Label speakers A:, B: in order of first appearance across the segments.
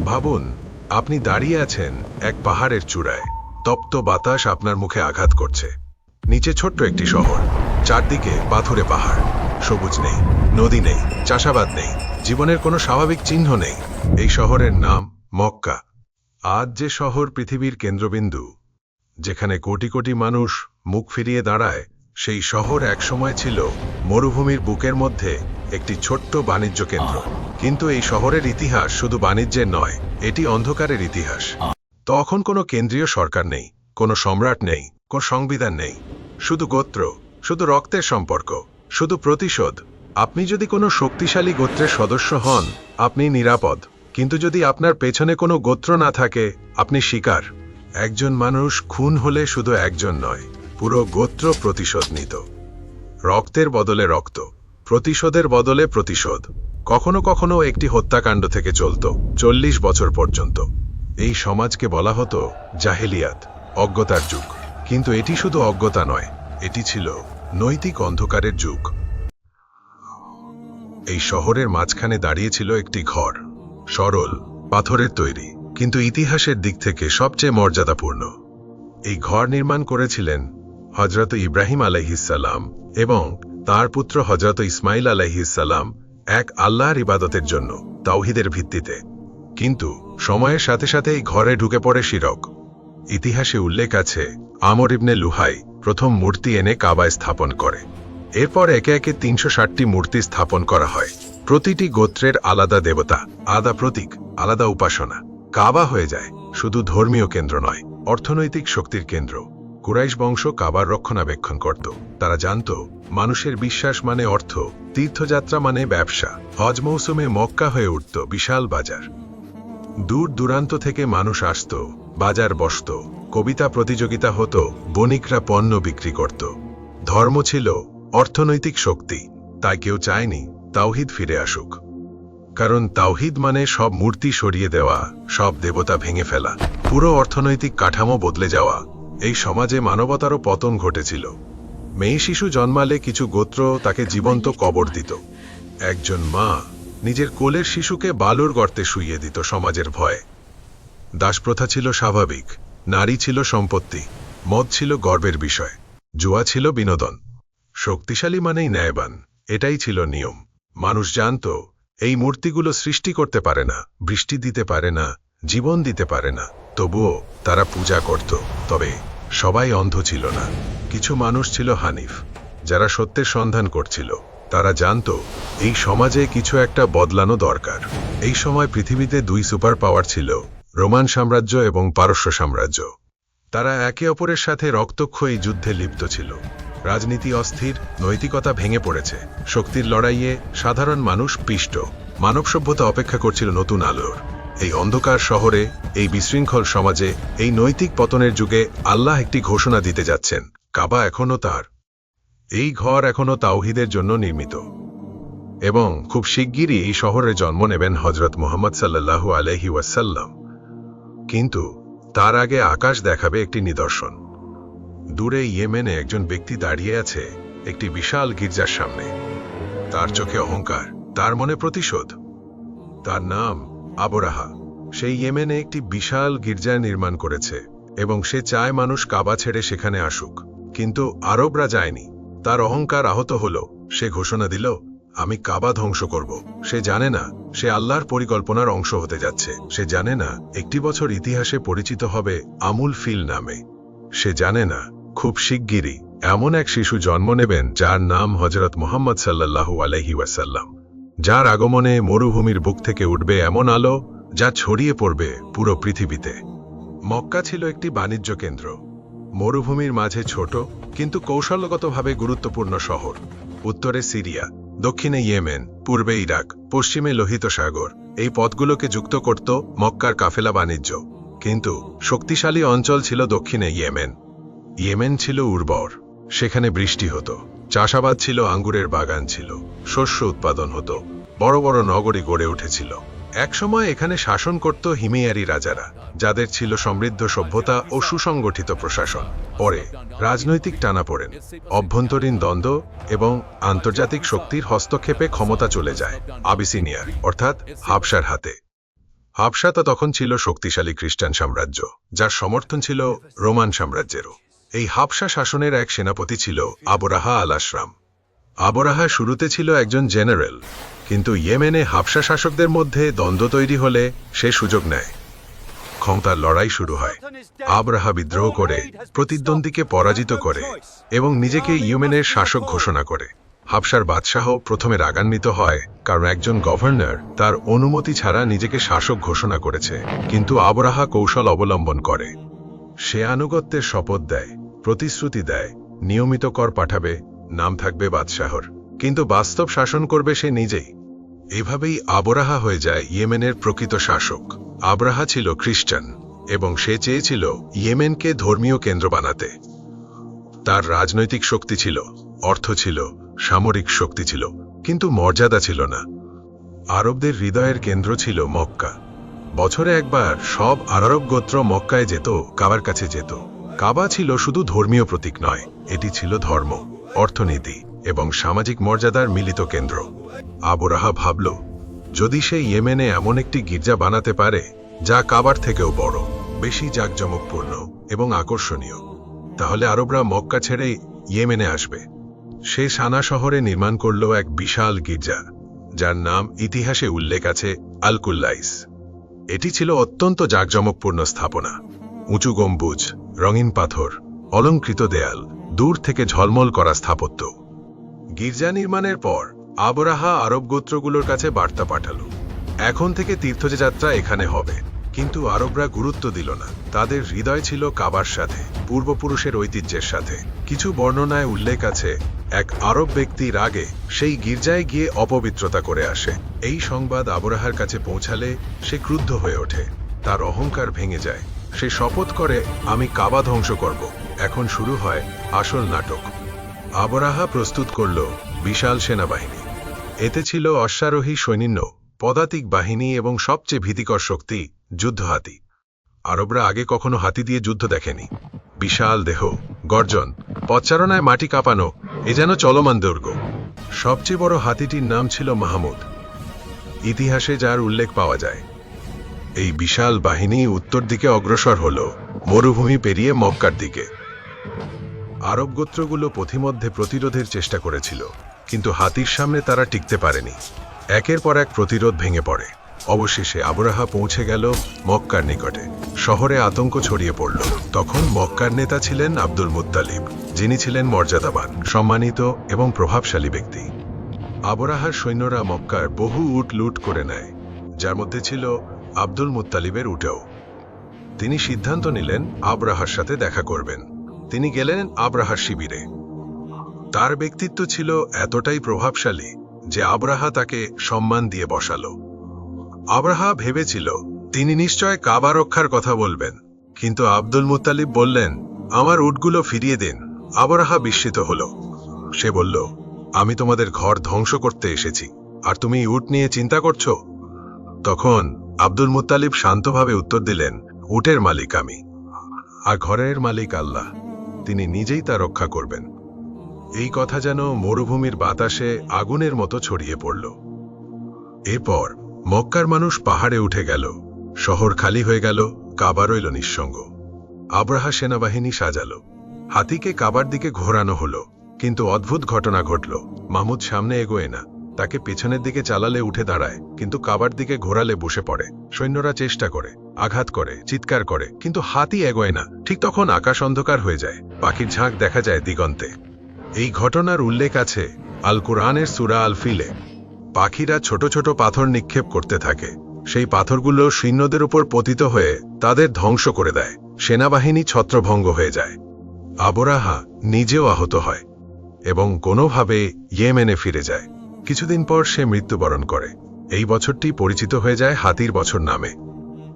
A: ভাবুন, আপনি দাঁড়িয়ে আছেন এক পাহাড়ের চূড়ায়। তপ্ত বাতাস আপনার মুখে আঘাত করছে। নিচে ছোট্ট একটি শহর, চারদিকে পাথুরে পাহাড়, সবুজ নেই, নদী নেই, চাষাবাদ নেই, জীবনের কোনো স্বাভাবিক চিহ্ন নেই। এই শহরের নাম মক্কা। আজ যে শহর পৃথিবীর কেন্দ্রবিন্দু, যেখানে কোটি কোটি মানুষ মুখ ফিরিয়ে দাঁড়ায়, সেই শহর একসময় ছিল মরুভূমির বুকের মধ্যে একটি ছোট্ট বাণিজ্য কেন্দ্র। কিন্তু এই শহরের ইতিহাস শুধু বাণিজ্যের নয়, এটি অন্ধকারের ইতিহাস। তখন কোনো কেন্দ্রীয় সরকার নেই, কোনো সম্রাট নেই, কোনো সংবিধান নেই, শুধু গোত্র, শুধু রক্তের সম্পর্ক, শুধু প্রতিশোধ। আপনি যদি কোনো শক্তিশালী গোত্রের সদস্য হন, আপনি নিরাপদ। কিন্তু যদি আপনার পেছনে কোনো গোত্র না থাকে, আপনি শিকার। একজন মানুষ খুন হলে শুধু একজন নয়, পুরো গোত্র প্রতিশোধ নিত। রক্তের বদলে রক্ত, প্রতিশোধের বদলে প্রতিশোধ। কখনো কখনো একটি হত্যাকাণ্ড থেকে চলত 40 বছর পর্যন্ত। এই সমাজকে বলা হতো জাহেলিয়াত, অজ্ঞতার যুগ। কিন্তু এটি শুধু অজ্ঞতা নয়, এটি ছিল নৈতিক অন্ধকারের যুগ। এই শহরের মাঝখানে দাঁড়িয়েছিল একটি ঘর, সরল, পাথরের তৈরি, কিন্তু ইতিহাসের দিক থেকে সবচেয়ে মর্যাদাপূর্ণ। এই ঘর নির্মাণ করেছিলেন হযরত ইব্রাহিম আলাইহিসসালাম এবং তার পুত্র হযরত ইসমাইল আলাইহিসসালাম, এক আল্লাহর ইবাদতের জন্য, তাওহীদের ভিত্তিতে। কিন্তু সময়ের সাথে সাথে এই ঘরে ঢুকে পড়ে শিরক। ইতিহাসে উল্লেখ আছে, আমর ইবনে লুহাই প্রথম মূর্তি এনে কাবায় স্থাপন করে। এরপর একে একে 360টি মূর্তি স্থাপন করা হয়। প্রতিটি গোত্রের আলাদা দেবতা, আলাদা প্রতীক, আলাদা উপাসনা। কাবা হয়ে যায় শুধু ধর্মীয় কেন্দ্র নয়, অর্থনৈতিক শক্তির কেন্দ্র। কুরাইশ বংশ কাবার রক্ষণাবেক্ষণ করত। তারা জানত, মানুষের বিশ্বাস মানে অর্থ, তীর্থযাত্রা মানে ব্যবসা। হজ মৌসুমে মক্কা হয়ে উঠত বিশাল বাজার। দূর দূরান্ত থেকে মানুষ আসত, বাজার বসত, কবিতা প্রতিযোগিতা হতো, বণিকরা পণ্য বিক্রি করত। ধর্ম ছিল অর্থনৈতিক শক্তি। তাই কেউ চায়নি তাওহীদ ফিরে আসুক। কারণ তাওহীদ মানে সব মূর্তি সরিয়ে দেওয়া, সব দেবতা ভেঙে ফেলা, পুরো অর্থনৈতিক কাঠামো বদলে যাওয়া। এই সমাজে মানবতারও পতন ঘটেছিল। মেয়ে শিশু জন্মালে কিছু গোত্র তাকে জীবন্ত কবর দিত। একজন মা নিজের কোলের শিশুকে বালুর গর্তে শুইয়ে দিত সমাজের ভয়ে। দাসপ্রথা ছিল স্বাভাবিক, নারী ছিল সম্পত্তি, মদ ছিল গর্বের বিষয়, জুয়া ছিল বিনোদন। শক্তিশালী মানেই ন্যায়বান, এটাই ছিল নিয়ম। মানুষ জানত, এই মূর্তিগুলো সৃষ্টি করতে পারে না, বৃষ্টি দিতে পারে না, জীবন দিতে পারে না। তবুও তারা পূজা করত। তবে সবাই অন্ধ ছিল না। কিছু মানুষ ছিল হানিফ, যারা সত্যের সন্ধান করছিল। তারা জানত, এই সমাজে কিছু একটা বদলানো দরকার। এই সময় পৃথিবীতে 2 সুপার পাওয়ার ছিল, রোমান সাম্রাজ্য এবং পারস্য সাম্রাজ্য। তারা একে অপরের সাথে রক্তক্ষয়ী যুদ্ধে লিপ্ত ছিল। রাজনীতি অস্থির, নৈতিকতা ভেঙে পড়েছে। শক্তির লড়াইয়ে সাধারণ মানুষ পিষ্ট। মানব সভ্যতা অপেক্ষা করছিল নতুন আলোর। এই অন্ধকার শহরে, এই বিশৃঙ্খল সমাজে, এই নৈতিক পতনের যুগে আল্লাহ একটি ঘোষণা দিতে যাচ্ছেন। কাবা এখনো তার। এই ঘর এখনো তাওহীদের জন্য নির্মিত। এবং খুব শিগগিরই এই শহরে জন্ম নেবেন হযরত মুহাম্মদ সাল্লাল্লাহু আলাইহি ওয়াসাল্লাম। কিন্তু তার আগে আকাশ দেখাবে একটি নিদর্শন। দূরে ইয়েমেনে একজন ব্যক্তি দাঁড়িয়ে আছে একটি বিশাল গির্জার সামনে। তার চোখে অহংকার, তার মনে প্রতিশোধ। তার নাম আবরাহা। সেই ইয়েমেনে একটি বিশাল গির্জা নির্মাণ করেছে এবং সে চায় মানুষ কাবা ছেড়ে সেখানে আসুক। কিন্তু আরবরা যায়নি। তার অহংকার আহত হলো। সে ঘোষণা দিল, আমি কাবা ধ্বংস করব। সে জানে না সে আল্লাহর পরিকল্পনার অংশ হতে যাচ্ছে। সে জানে না একটি বছর ইতিহাসে পরিচিত হবে আমুল ফিল নামে। সে জানে না খুব শিগগিরই এমন এক শিশু জন্ম নেবেন যার নাম হযরত মুহাম্মদ সাল্লাল্লাহু আলাইহি ওয়াসাল্লাম, যার আগমনে মরুভূমির বুক থেকে উঠবে এমন আলো যা ছড়িয়ে পড়বে পুরো পৃথিবীতে। মক্কা ছিল একটি বাণিজ্য কেন্দ্র। মরুভূমির মাঝে ছোট কিন্তু কৌশলগতভাবে গুরুত্বপূর্ণ শহর। উত্তরে সিরিয়া, দক্ষিণে ইয়েমেন, পূর্বে ইরাক, পশ্চিমে লোহিত সাগর। এই পথগুলোকে যুক্ত করত মক্কার কাফেলা বাণিজ্য। কিন্তু শক্তিশালী অঞ্চল ছিল দক্ষিণে ইয়েমেন। ইয়েমেন ছিল উর্বর, সেখানে বৃষ্টি হতো, চাষাবাদ ছিল, আঙ্গুরের বাগান ছিল, শস্য উৎপাদন হতো, বড় বড় নগরী গড়ে উঠেছিল। একসময় এখানে শাসন করত হিমেয়ারি রাজারা, যাদের ছিল সমৃদ্ধ সভ্যতা ও সুসংগঠিত প্রশাসন। পরে রাজনৈতিক টানাপোড়েন, অভ্যন্তরীণ দ্বন্দ্ব এবং আন্তর্জাতিক শক্তির হস্তক্ষেপে ক্ষমতা চলে যায় আবিসিনিয়ার অর্থাৎ হাবশার হাতে। হাবশা তখন ছিল শক্তিশালী খ্রিস্টান সাম্রাজ্য, যার সমর্থন ছিল রোমান সাম্রাজ্যেরও। এই হাবশা শাসনের এক সেনাপতি ছিল আবরাহা আল আশরাম। আবরাহা শুরুতে ছিল একজন জেনারেল, কিন্তু ইয়েমেনে হাবশা শাসকদের মধ্যে দ্বন্দ্ব তৈরি হলে সে সুযোগ নেয়। ক্ষমতার লড়াই শুরু হয়। আবরাহা বিদ্রোহ করে প্রতিদ্বন্দ্বীকে পরাজিত করে এবং নিজেকে ইয়েমেনের শাসক ঘোষণা করে। হাবশার বাদশাহ প্রথমে রাগান্বিত হয়, কারণ একজন গভর্নর তার অনুমতি ছাড়া নিজেকে শাসক ঘোষণা করেছে। কিন্তু আবরাহা কৌশল অবলম্বন করে। সে আনুগত্যের শপথ দেয়, প্রতিশ্রুতি দেয়, নিয়মিত কর পাঠাবে, নাম থাকবে বাদশাহর, কিন্তু বাস্তব শাসন করবে সে নিজেই। এভাবেই আবরাহা হয়ে যায় ইয়েমেনের প্রকৃত শাসক। আবরাহা ছিল খ্রিস্টান এবং সে চেয়েছিল ইয়েমেনকে ধর্মীয় কেন্দ্র বানাতে। তার রাজনৈতিক শক্তি ছিল, অর্থ ছিল, সামরিক শক্তি ছিল, কিন্তু মর্যাদা ছিল না। আরবদের হৃদয়ের কেন্দ্র ছিল মক্কা। বছরে একবার সব আরব গোত্র মক্কায় যেত, কাবার কাছে যেত। কাবা ছিল শুধু ধর্মীয় প্রতীক নয়, এটি ছিল ধর্ম, অর্থনীতি এবং সামাজিক মর্যাদার মিলিত কেন্দ্র। আবরাহা ভাবল, যদি সে ইয়েমেনে এমন একটি গির্জা বানাতে পারে যা কাবার থেকেও বড়, বেশি জাঁকজমকপূর্ণ এবং আকর্ষণীয়, তাহলে আরবরা মক্কা ছেড়ে ইয়েমেনে আসবে। সে সানা শহরে নির্মাণ করল এক বিশাল গির্জা, যার নাম ইতিহাসে উল্লেখ আছে আল-কুল্লাইস। এটি ছিল অত্যন্ত জাঁকজমকপূর্ণ স্থাপনা। উঁচু গম্বুজ, রঙিন পাথর, অলঙ্কৃত দেয়াল, দূর থেকে ঝলমল করা স্থাপত্য। গির্জা নির্মাণের পর আবরাহা আরব গোত্রগুলোর কাছে বার্তা পাঠালো, এখন থেকে তীর্থযাত্রা এখানে হবে। কিন্তু আরবরা গুরুত্ব দিল না। তাদের হৃদয় ছিল কাবার সাথে, পূর্বপুরুষের ঐতিহ্যের সাথে। কিছু বর্ণনায় উল্লেখ আছে, এক আরব ব্যক্তি রাগে সেই গির্জায় গিয়ে অপবিত্রতা করে আসে। এই সংবাদ আবরাহার কাছে পৌঁছালে সে ক্রুদ্ধ হয়ে ওঠে। তার অহংকার ভেঙে যায়। সে শপথ করে, আমি কাবা ধ্বংস করব। এখন শুরু হয় আসল নাটক। আবরাহা প্রস্তুত করল বিশাল সেনাবাহিনী। এতে ছিল অশ্বারোহী সৈন্য, পদাতিক বাহিনী এবং সবচেয়ে ভীতিকর শক্তি যুদ্ধ হাতি। আরবরা আগে কখনো হাতি দিয়ে যুদ্ধ দেখেনি। বিশাল দেহ, গর্জন, পথচারণায় মাটি কাঁপানো, এ যেন চলমান দুর্গ। সবচেয়ে বড় হাতিটির নাম ছিল মাহমুদ, ইতিহাসে যার উল্লেখ পাওয়া যায়। এই বিশাল বাহিনী উত্তর দিকে অগ্রসর হল, মরুভূমি পেরিয়ে মক্কার দিকে। আরব গোত্রগুলো পথিমধ্যে প্রতিরোধের চেষ্টা করেছিল, কিন্তু হাতির সামনে তারা টিকতে পারেনি। একের পর এক প্রতিরোধ ভেঙে পড়ে। অবশেষে আবরাহা পৌঁছে গেল মক্কার নিকটে। শহরে আতঙ্ক ছড়িয়ে পড়ল। তখন মক্কার নেতা ছিলেন আব্দুল মুত্তালিব, যিনি ছিলেন মর্যাদাবান, সম্মানিত এবং প্রভাবশালী ব্যক্তি। আবরাহার সৈন্যরা মক্কার বহু উট লুট করে নেয়, যার মধ্যে ছিল আব্দুল মুত্তালিবের উটেও। তিনি সিদ্ধান্ত নিলেন আবরাহার সাথে দেখা করবেন। তিনি গেলেন আবরাহার শিবিরে। তার ব্যক্তিত্ব ছিল এতটাই প্রভাবশালী যে আবরাহা তাকে সম্মান দিয়ে বসালো। আবরাহা ভেবেছিল তিনি নিশ্চয় কাবা রক্ষার কথা বলবেন, কিন্তু আব্দুল মুত্তালিব বললেন, আমার উটগুলো ফিরিয়ে দিন। আবরাহা বিস্মিত হল। সে বলল, আমি তোমাদের ঘর ধ্বংস করতে এসেছি, আর তুমি উট নিয়ে চিন্তা করছো? তখন আব্দুল মুত্তালিব শান্তভাবে উত্তর দিলেন, উটের মালিক আমি, আর ঘরের মালিক আল্লাহ, তিনি নিজেই তা রক্ষা করবেন। এই কথা যেন মরুভূমির বাতাসে আগুনের মতো ছড়িয়ে পড়ল। এরপর মক্কার মানুষ পাহাড়ে উঠে গেল, শহর খালি হয়ে গেল, কাবা রইল নিঃসঙ্গ। আবরাহা সেনাবাহিনী সাজালো, হাতিকে কাবার দিকে ঘোরানো হলো, কিন্তু অদ্ভুত ঘটনা ঘটল। মাহমুদ সামনে এগোয় না, তাকে পেছনের দিকে চালালে উঠে দাঁড়ায়, কিন্তু কাবার দিকে ঘোরালে বসে পড়ে। সৈন্যরা চেষ্টা করে, আঘাত করে, চিৎকার করে, কিন্তু হাতি এগোয় না। ঠিক তখন আকাশ অন্ধকার হয়ে যায়, পাখির ঝাঁক দেখা যায় দিগন্তে। এই ঘটনার উল্লেখ আছে আল কুরআনের সূরা আল ফিলে। পাখিরা ছোট ছোট পাথর নিক্ষেপ করতে থাকে, সেই পাথরগুলো সৈন্যদের উপর পতিত হয়ে তাদের ধ্বংস করে দেয়। সেনাবাহিনী ছত্রভঙ্গ হয়ে যায়। আবরাহা নিজেও আহত হয় এবং কোনোভাবে ইয়েমেনে ফিরে যায়। কিছুদিন পর সে মৃত্যুবরণ করে। এই বছরটি পরিচিত হয়ে যায় হাতির বছর নামে।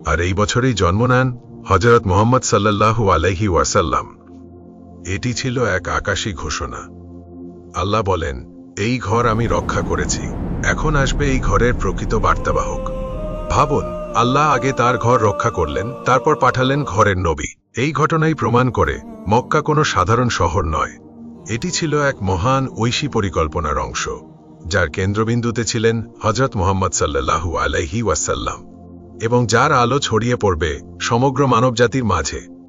A: আর এই বছরেই জন্ম নেন হযরত মুহাম্মদ সাল্লাল্লাহু আলাইহি ওয়াসাল্লাম। এটি ছিল এক আকাশী ঘোষণা। আল্লাহ বলেন, এই ঘর আমি রক্ষা করেছি, এখন আসবে এই ঘরের প্রকৃত বার্তাবাহক। ভাবুন, আল্লাহ আগে তার ঘর রক্ষা করলেন, তারপর পাঠালেন ঘরের নবী। এই ঘটনাই প্রমাণ করে মক্কা কোনো সাধারণ শহর নয়, এটি ছিল এক মহান ঐশী পরিকল্পনার অংশ, যার কেন্দ্রবিন্দুতে ছিলেন হযরত মুহাম্মদ সাল্লাল্লাহু আলাইহি ওয়াসাল্লাম। এবং যার আলো ছড়িয়ে পড়বে সমগ্র মানবজাতির মাঝে।